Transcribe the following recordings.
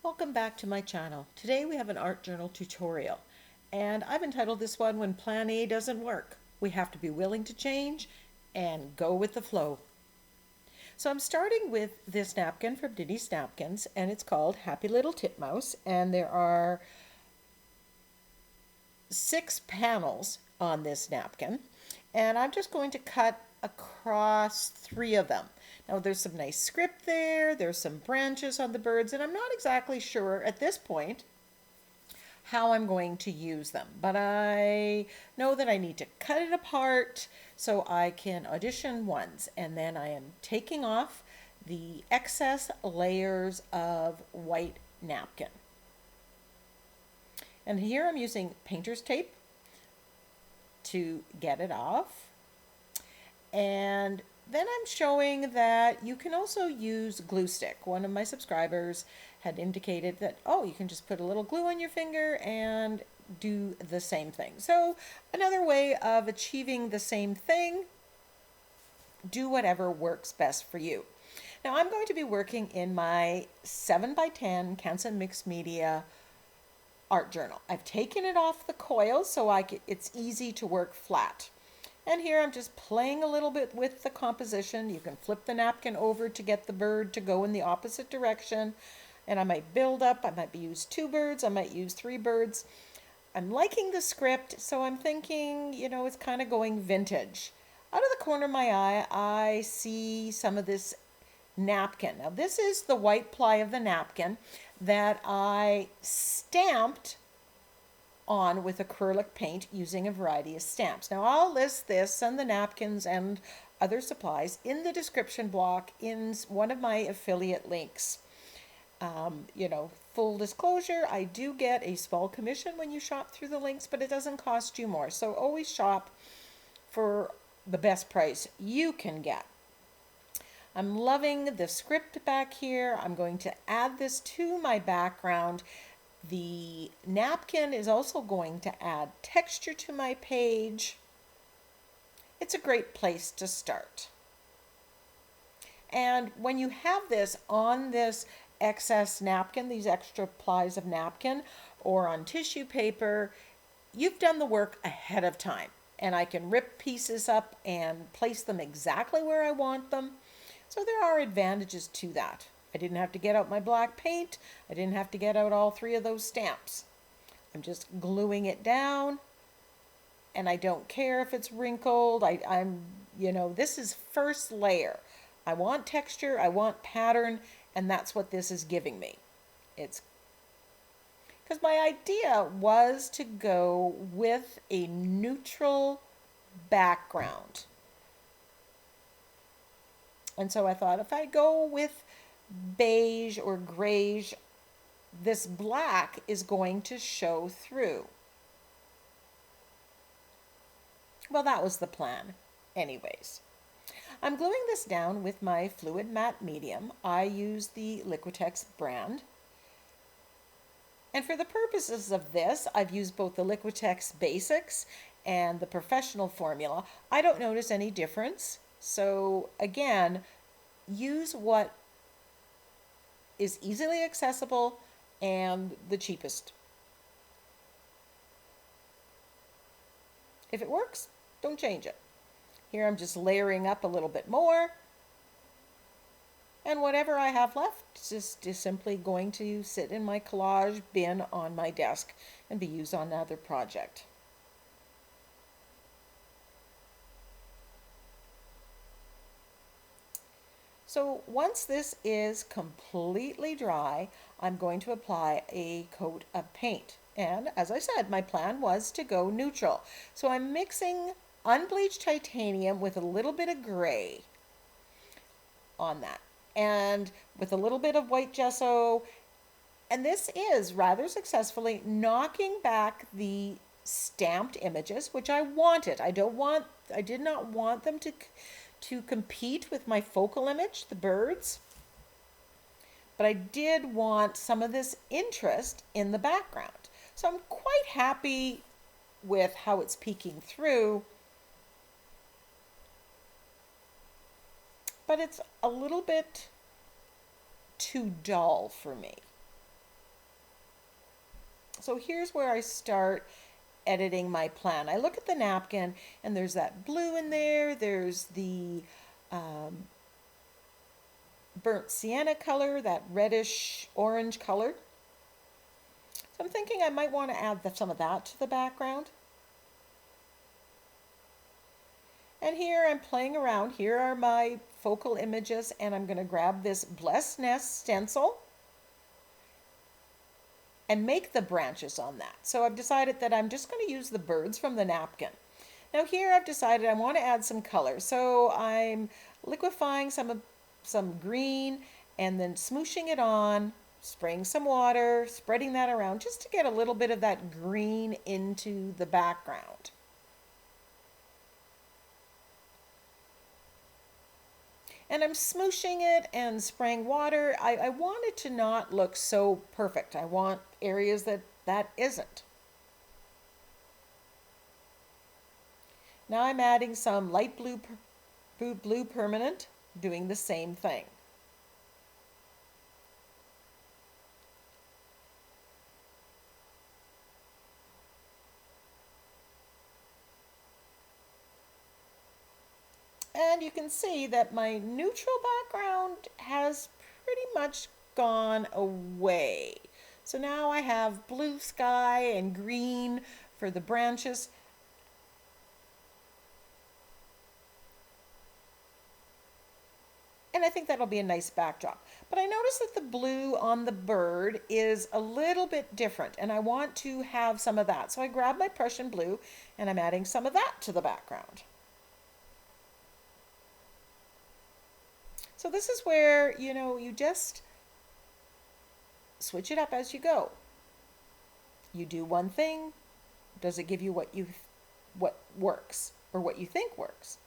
Welcome back to my channel. Today we have an art journal tutorial, and I've entitled this one When Plan A Doesn't Work. We have to be willing to change and go with the flow. So I'm starting with this napkin from Denny's Napkins, and it's called Happy Little Titmouse, and there are 6 panels on this napkin, and I'm just going to cut across 3 of them. Now there's some nice script there's some branches on the birds, and I'm not exactly sure at this point how I'm going to use them, but I know that I need to cut it apart so I can audition ones, and then I am taking off the excess layers of white napkin. And here I'm using painter's tape to get it off. And then I'm showing that you can also use glue stick. One of my subscribers had indicated that, oh, you can just put a little glue on your finger and do the same thing. So another way of achieving the same thing, do whatever works best for you. Now I'm going to be working in my 7x10 Canson Mixed Media art journal. I've taken it off the coil so it's easy to work flat. And here I'm just playing a little bit with the composition. You can flip the napkin over to get the bird to go in the opposite direction. And I might build up, I might use 2 birds, I might use 3 birds. I'm liking the script, so I'm thinking, it's kind of going vintage. Out of the corner of my eye, I see some of this napkin. Now this is the white ply of the napkin that I stamped on with acrylic paint using a variety of stamps. Now I'll list this and the napkins and other supplies in the description block in one of my affiliate links. Full disclosure, I do get a small commission when you shop through the links, but it doesn't cost you more. So always shop for the best price you can get. I'm loving the script back here. I'm going to add this to my background. The napkin is also going to add texture to my page. It's a great place to start. And when you have this on this excess napkin, these extra plies of napkin, or on tissue paper, you've done the work ahead of time. And I can rip pieces up and place them exactly where I want them. So there are advantages to that. I didn't have to get out my black paint. I didn't have to get out all 3 of those stamps. I'm just gluing it down, and I don't care if it's wrinkled. This is first layer. I want texture, I want pattern, and that's what this is giving me. It's because my idea was to go with a neutral background. And so I thought if I go with beige or grayish, this black is going to show through. Well, that was the plan anyways. I'm gluing this down with my fluid matte medium. I use the Liquitex brand. And for the purposes of this, I've used both the Liquitex Basics and the Professional formula. I don't notice any difference. So again, use what is easily accessible and the cheapest. If it works, don't change it. Here I'm just layering up a little bit more. And whatever I have left is simply going to sit in my collage bin on my desk and be used on another project. So once this is completely dry, I'm going to apply a coat of paint. And as I said, my plan was to go neutral. So I'm mixing unbleached titanium with a little bit of gray on that, and with a little bit of white gesso. And this is rather successfully knocking back the stamped images, which I wanted. I did not want them to compete with my focal image, the birds. But I did want some of this interest in the background. So I'm quite happy with how it's peeking through. But it's a little bit too dull for me. So here's where I start editing my plan. I look at the napkin and there's that blue in there. There's the burnt sienna color, that reddish orange color. So I'm thinking I might want to add some of that to the background. And here I'm playing around. Here are my focal images, and I'm going to grab this Blessed Nest stencil and make the branches on that. So I've decided that I'm just going to use the birds from the napkin. Now here I've decided I want to add some color. So I'm liquefying some green and then smooshing it on, spraying some water, spreading that around just to get a little bit of that green into the background. And I'm smooshing it and spraying water. I want it to not look so perfect. I want areas that isn't. Now I'm adding some light blue permanent, doing the same thing. And you can see that my neutral background has pretty much gone away. So now I have blue sky and green for the branches. And I think that'll be a nice backdrop. But I noticed that the blue on the bird is a little bit different, and I want to have some of that. So I grab my Prussian blue and I'm adding some of that to the background. So this is where, you just switch it up as you go. You do one thing, does it give you what works or what you think works?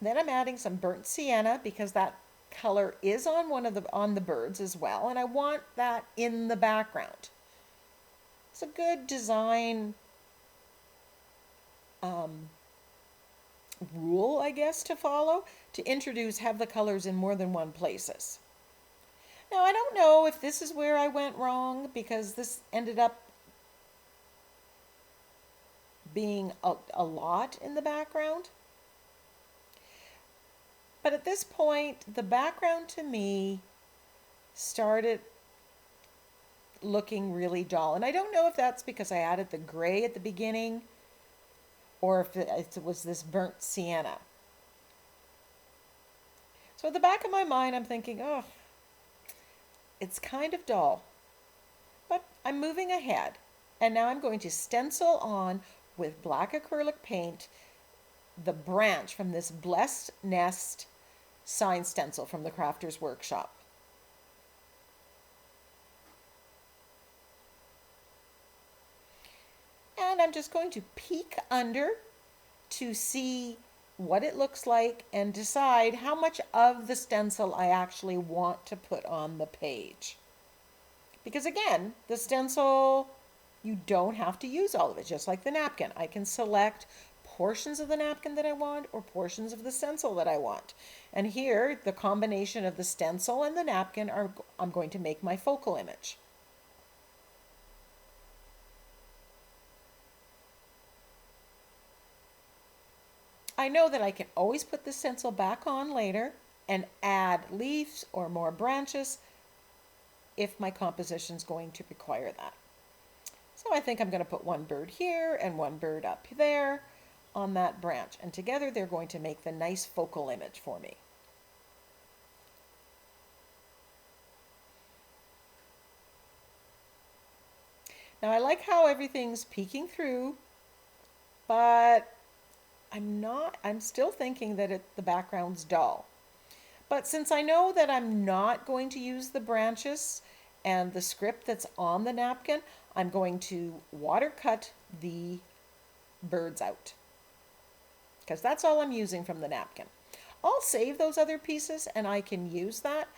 Then I'm adding some burnt sienna because that color is on the birds as well, and I want that in the background. It's a good design rule, I guess, to follow, to have the colors in more than one places. Now I don't know if this is where I went wrong, because this ended up being a lot in the background. But at this point, the background to me started looking really dull. And I don't know if that's because I added the gray at the beginning or if it was this burnt sienna. So at the back of my mind, I'm thinking, oh, it's kind of dull. But I'm moving ahead. And now I'm going to stencil on with black acrylic paint the branch from this Blessed Nest sign stencil from the Crafter's Workshop. And I'm just going to peek under to see what it looks like and decide how much of the stencil I actually want to put on the page. Because again, the stencil, you don't have to use all of it, just like the napkin. I can select portions of the napkin that I want or portions of the stencil that I want. And here, the combination of the stencil and the napkin I'm going to make my focal image. I know that I can always put the stencil back on later and add leaves or more branches if my composition is going to require that. So I think I'm going to put one bird here and one bird up there on that branch, and together they're going to make the nice focal image for me. Now I like how everything's peeking through, but I'm still thinking that the background's dull. But since I know that I'm not going to use the branches and the script that's on the napkin, I'm going to water cut the birds out, because that's all I'm using from the napkin. I'll save those other pieces and I can use that.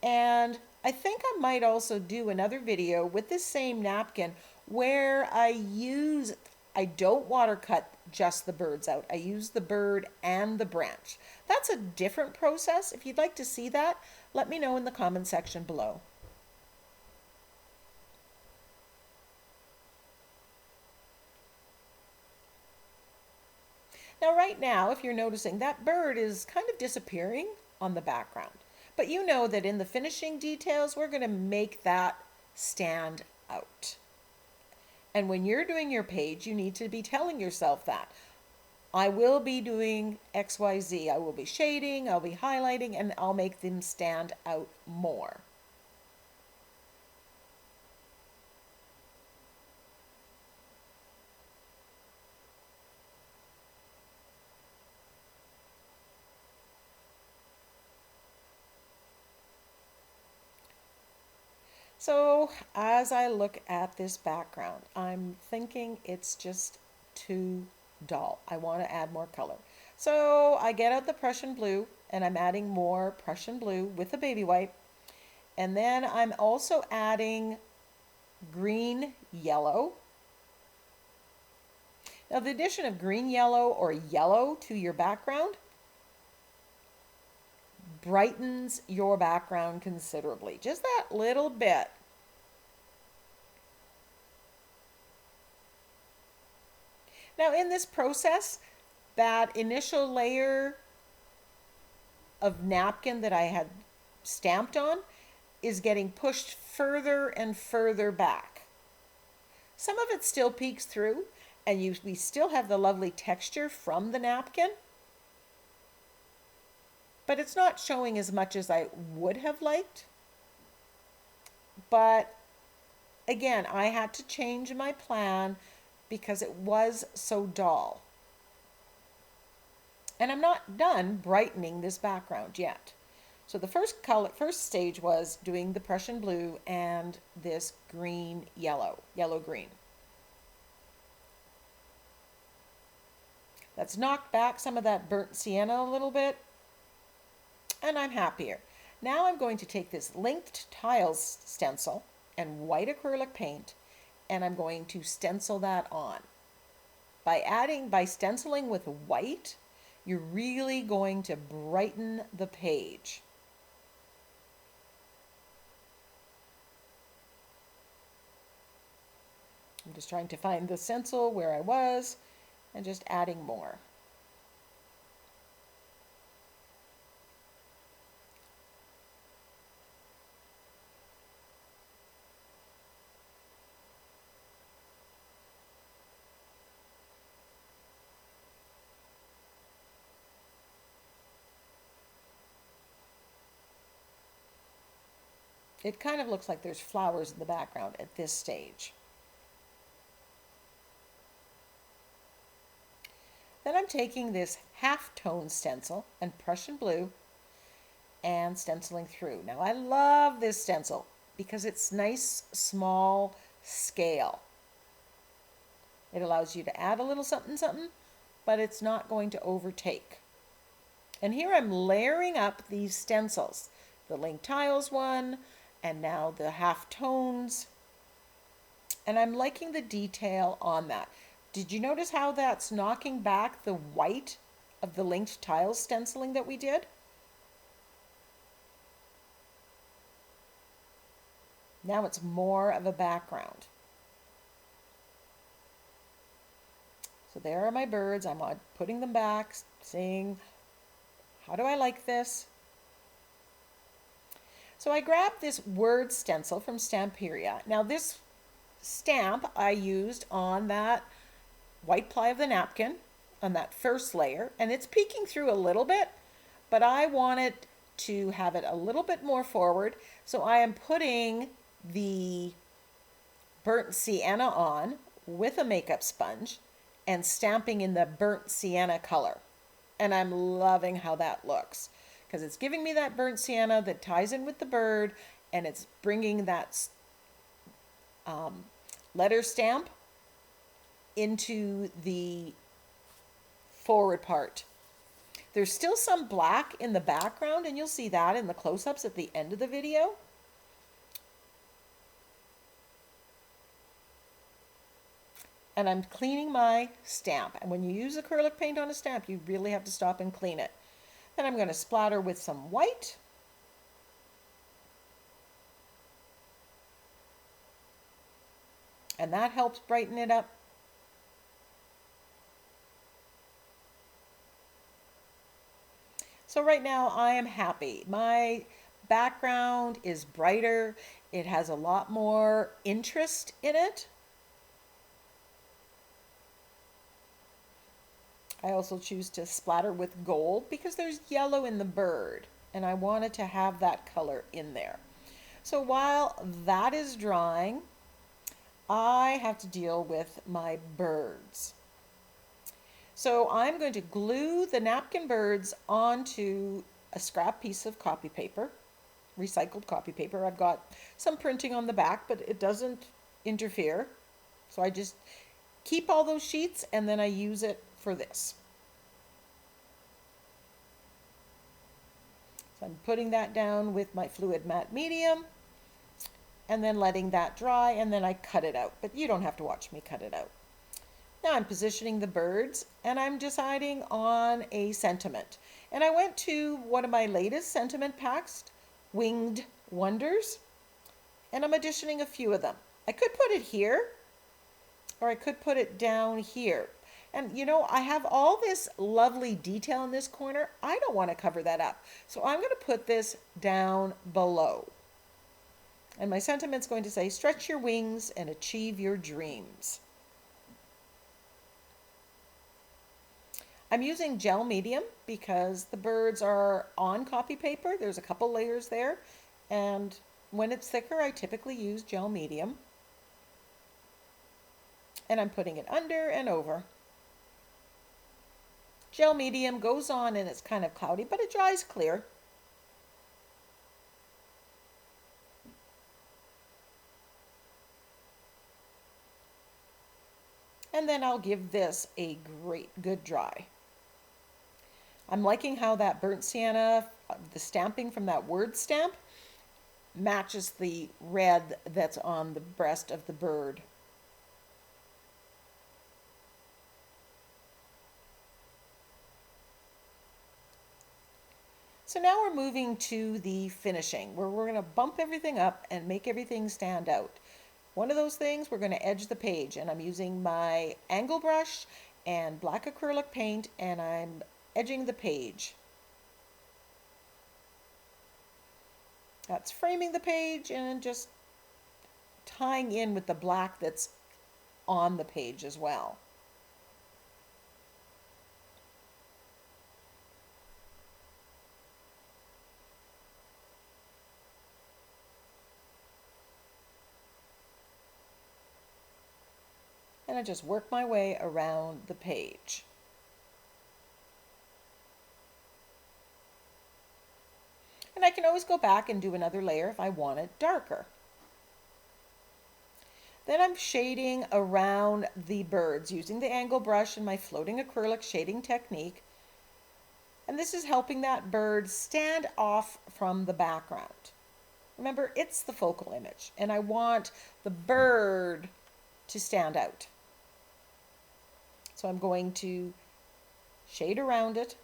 And I think I might also do another video with this same napkin where I use I don't water cut just the birds out. I use the bird and the branch. That's a different process. If you'd like to see that, let me know in the comment section below. Now right now, if you're noticing, that bird is kind of disappearing on the background. But you know that in the finishing details, we're going to make that stand out. And when you're doing your page, you need to be telling yourself that. I will be doing XYZ. I will be shading, I'll be highlighting, and I'll make them stand out more. So as I look at this background, I'm thinking it's just too dull. I want to add more color. So I get out the Prussian blue and I'm adding more Prussian blue with a baby wipe. And then I'm also adding green yellow. Now the addition of green yellow or yellow to your background brightens your background considerably. Just that little bit. Now in this process, that initial layer of napkin that I had stamped on is getting pushed further and further back. Some of it still peeks through, and we still have the lovely texture from the napkin, but it's not showing as much as I would have liked. But again, I had to change my plan because it was so dull. And I'm not done brightening this background yet. So the first stage was doing the Prussian blue and this green yellow green. That's knocked back some of that burnt sienna a little bit, and I'm happier. Now I'm going to take this linked tiles stencil and white acrylic paint, and I'm going to stencil that on. By stenciling with white, you're really going to brighten the page. I'm just trying to find the stencil where I was and just adding more. It kind of looks like there's flowers in the background at this stage. Then I'm taking this halftone stencil and Prussian blue and stenciling through. Now I love this stencil because it's nice, small scale. It allows you to add a little something, something, but it's not going to overtake. And here I'm layering up these stencils. The linked tiles one, and now the halftones. And I'm liking the detail on that. Did you notice how that's knocking back the white of the linked tiles stenciling that we did? Now it's more of a background. So there are my birds. I'm putting them back, seeing how do I like this? So I grabbed this word stencil from Stamperia. Now this stamp I used on that white ply of the napkin on that first layer, and it's peeking through a little bit, but I wanted to have it a little bit more forward, so I am putting the burnt sienna on with a makeup sponge and stamping in the burnt sienna color. And I'm loving how that looks because it's giving me that burnt sienna that ties in with the bird, and it's bringing that letter stamp into the forward part. There's still some black in the background, and you'll see that in the close-ups at the end of the video. And I'm cleaning my stamp. And when you use acrylic paint on a stamp, you really have to stop and clean it. Then I'm going to splatter with some white. And that helps brighten it up. So right now I am happy. My background is brighter. It has a lot more interest in it. I also choose to splatter with gold because there's yellow in the bird and I wanted to have that color in there. So while that is drying, I have to deal with my birds. So I'm going to glue the napkin birds onto a scrap piece of copy paper, recycled copy paper. I've got some printing on the back, but it doesn't interfere. So I just keep all those sheets and then I use it for this. So I'm putting that down with my fluid matte medium and then letting that dry, and then I cut it out. But you don't have to watch me cut it out. Now I'm positioning the birds and I'm deciding on a sentiment. And I went to one of my latest sentiment packs, Winged Wonders, and I'm auditioning a few of them. I could put it here or I could put it down here. And you know, I have all this lovely detail in this corner. I don't want to cover that up. So I'm going to put this down below. And my sentiment's going to say, stretch your wings and achieve your dreams. I'm using gel medium because the birds are on copy paper. There's a couple layers there. And when it's thicker, I typically use gel medium. And I'm putting it under and over. Gel medium goes on and it's kind of cloudy, but it dries clear. And then I'll give this a good dry. I'm liking how that burnt sienna, the stamping from that word stamp, matches the red that's on the breast of the bird. So now we're moving to the finishing, where we're going to bump everything up and make everything stand out. One of those things, we're going to edge the page, and I'm using my angle brush and black acrylic paint, and I'm edging the page. That's framing the page and just tying in with the black that's on the page as well. And I just work my way around the page. And I can always go back and do another layer if I want it darker. Then I'm shading around the birds using the angle brush and my floating acrylic shading technique. And this is helping that bird stand off from the background. Remember, it's the focal image, and I want the bird to stand out. So I'm going to shade around it.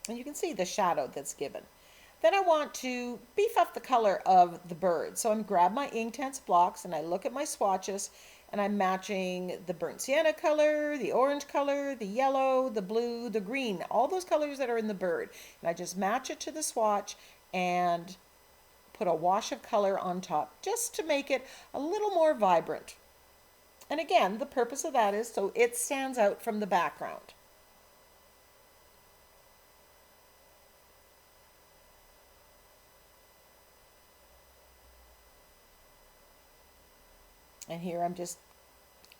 And you can see the shadow that's given. Then I want to beef up the color of the bird. So I'm grab my Inktense blocks and I look at my swatches and I'm matching the burnt sienna color, the orange color, the yellow, the blue, the green, all those colors that are in the bird. And I just match it to the swatch and put a wash of color on top just to make it a little more vibrant. And again, the purpose of that is so it stands out from the background. And here I'm just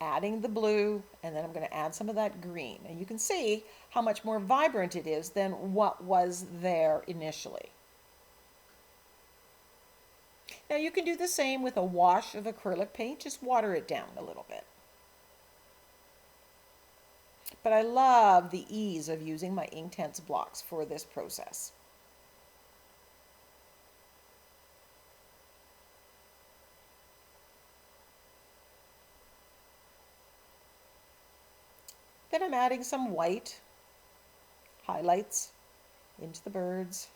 adding the blue, and then I'm going to add some of that green. And you can see how much more vibrant it is than what was there initially. Now you can do the same with a wash of acrylic paint, just water it down a little bit. But I love the ease of using my Inktense blocks for this process. Then I'm adding some white highlights into the birds.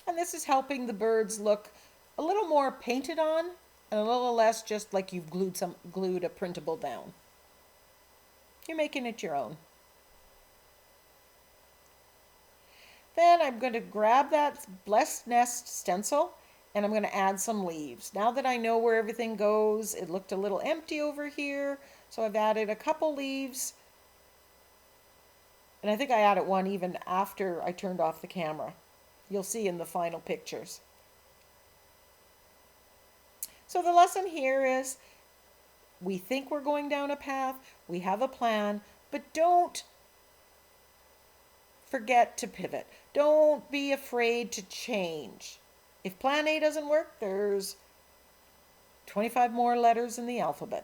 And this is helping the birds look a little more painted on and a little less just like you've glued a printable down. You're making it your own. Then I'm going to grab that Blessed Nest stencil and I'm going to add some leaves. Now that I know where everything goes, it looked a little empty over here, so I've added a couple leaves. And I think I added one even after I turned off the camera. You'll see in the final pictures. So the lesson here is we think we're going down a path, we have a plan, but don't forget to pivot. Don't be afraid to change. If plan A doesn't work, there's 25 more letters in the alphabet.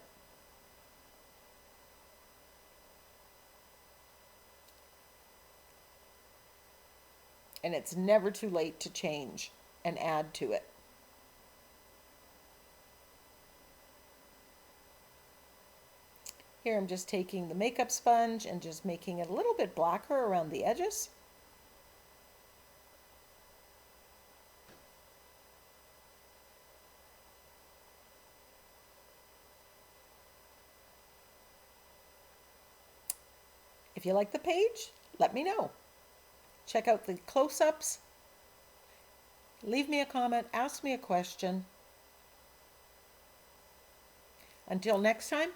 And it's never too late to change and add to it. Here I'm just taking the makeup sponge and just making it a little bit blacker around the edges. If you like the page, let me know. Check out the close-ups. Leave me a comment, ask me a question. Until next time,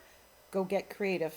go get creative.